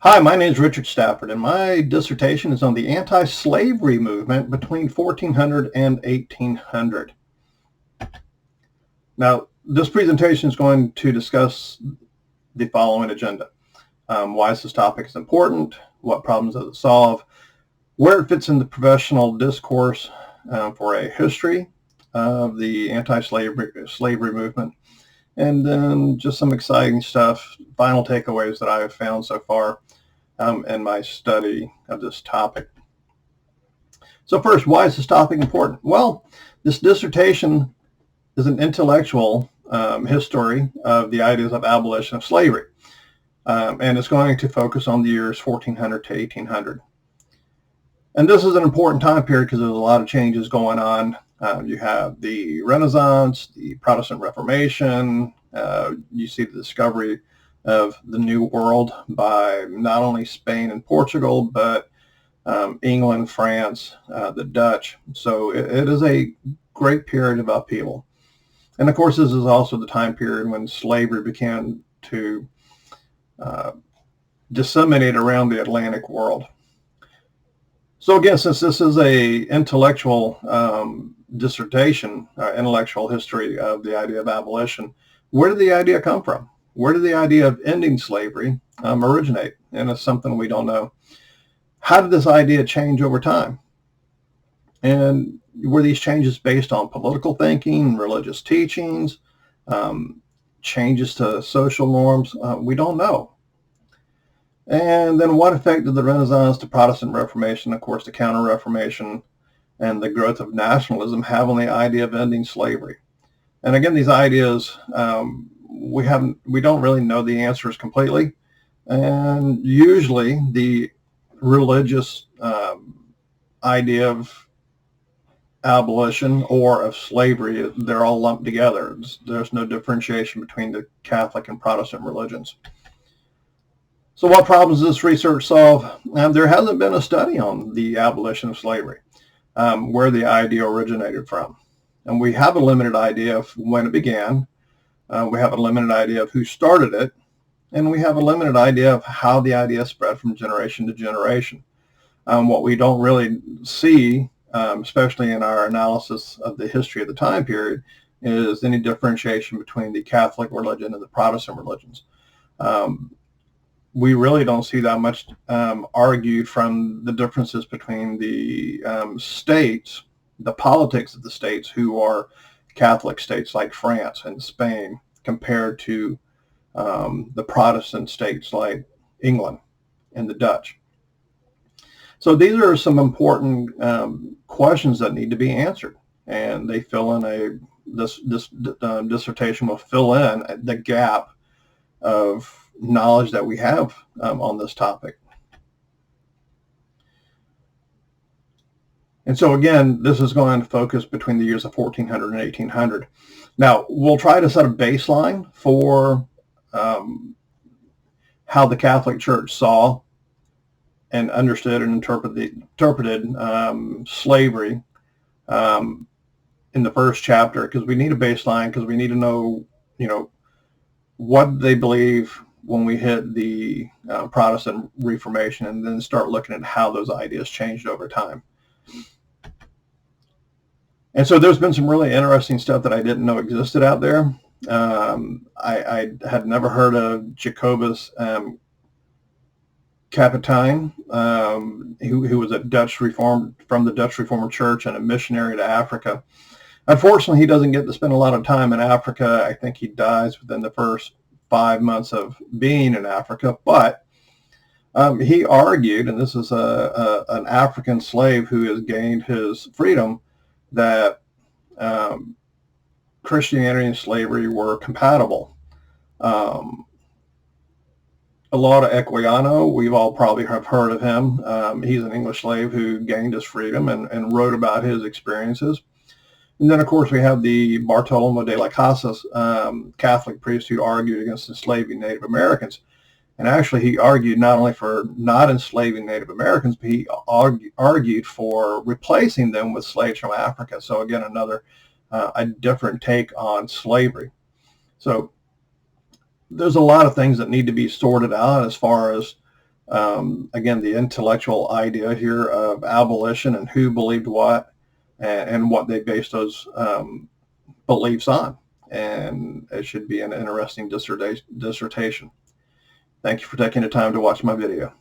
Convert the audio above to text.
Hi, my name is Richard Stafford, and my dissertation is on the anti-slavery movement between 1400 and 1800. Now, this presentation is going to discuss the following agenda. Why this topic is important, what problems does it solve, where it fits in the professional discourse for a history of the anti-slavery movement, and then just some exciting stuff, final takeaways that I have found so far in my study of this topic. So first, why is this topic important? Well, this dissertation is an intellectual history of the ideas of abolition of slavery, and it's going to focus on the years 1400 to 1800. And this is an important time period because there's a lot of changes going on. You have the Renaissance, the Protestant Reformation, you see the discovery of the New World by not only Spain and Portugal, but England, France, the Dutch. So it is a great period of upheaval. And of course, this is also the time period when slavery began to disseminate around the Atlantic world. So again, since this is a intellectual dissertation, intellectual history of the idea of abolition, where did the idea come from? Where did the idea of ending slavery originate? And it's something we don't know. How did this idea change over time? And were these changes based on political thinking, religious teachings, changes to social norms? We don't know. And then what effect did the Renaissance, the Protestant Reformation, of course the Counter-Reformation, and the growth of nationalism have on the idea of ending slavery? And again, these ideas, we don't really know the answers completely. And usually the religious idea of abolition or of slavery, they're all lumped together. There's no differentiation between the Catholic and Protestant religions. So what problems does this research solve? There hasn't been a study on the abolition of slavery, where the idea originated from. And we have a limited idea of when it began. We have a limited idea of who started it. And we have a limited idea of how the idea spread from generation to generation. What we don't really see, especially in our analysis of the history of the time period, is any differentiation between the Catholic religion and the Protestant religions. We really don't see that much argued from the differences between the states, the politics of the states who are Catholic states like France and Spain, compared to the Protestant states like England and the Dutch. So these are some important questions that need to be answered, and they fill in this dissertation will fill in the gap of knowledge that we have on this topic. And so again, this is going to focus between the years of 1400 and 1800. Now, we'll try to set a baseline for how the Catholic Church saw and understood and interpreted slavery in the first chapter, because we need a baseline, because we need to know, what they believe when we hit the Protestant Reformation, and then start looking at how those ideas changed over time. And so there's been some really interesting stuff that I didn't know existed out there. I had never heard of Jacobus Kapitein, who was a from the Dutch Reformed Church and a missionary to Africa. Unfortunately, he doesn't get to spend a lot of time in Africa. I think he dies within the first 5 months of being in Africa. But he argued, and this is an African slave who has gained his freedom, that Christianity and slavery were compatible. Olaudah Equiano, we've all probably have heard of him. He's an English slave who gained his freedom and wrote about his experiences. And then, of course, we have the Bartolomé de las Casas, Catholic priest who argued against enslaving Native Americans. And actually, he argued not only for not enslaving Native Americans, but he argued for replacing them with slaves from Africa. So again, another a different take on slavery. So there's a lot of things that need to be sorted out as far as Again, the intellectual idea here of abolition and who believed what and what they based those beliefs on. And it should be an interesting dissertation. Thank you for taking the time to watch my video.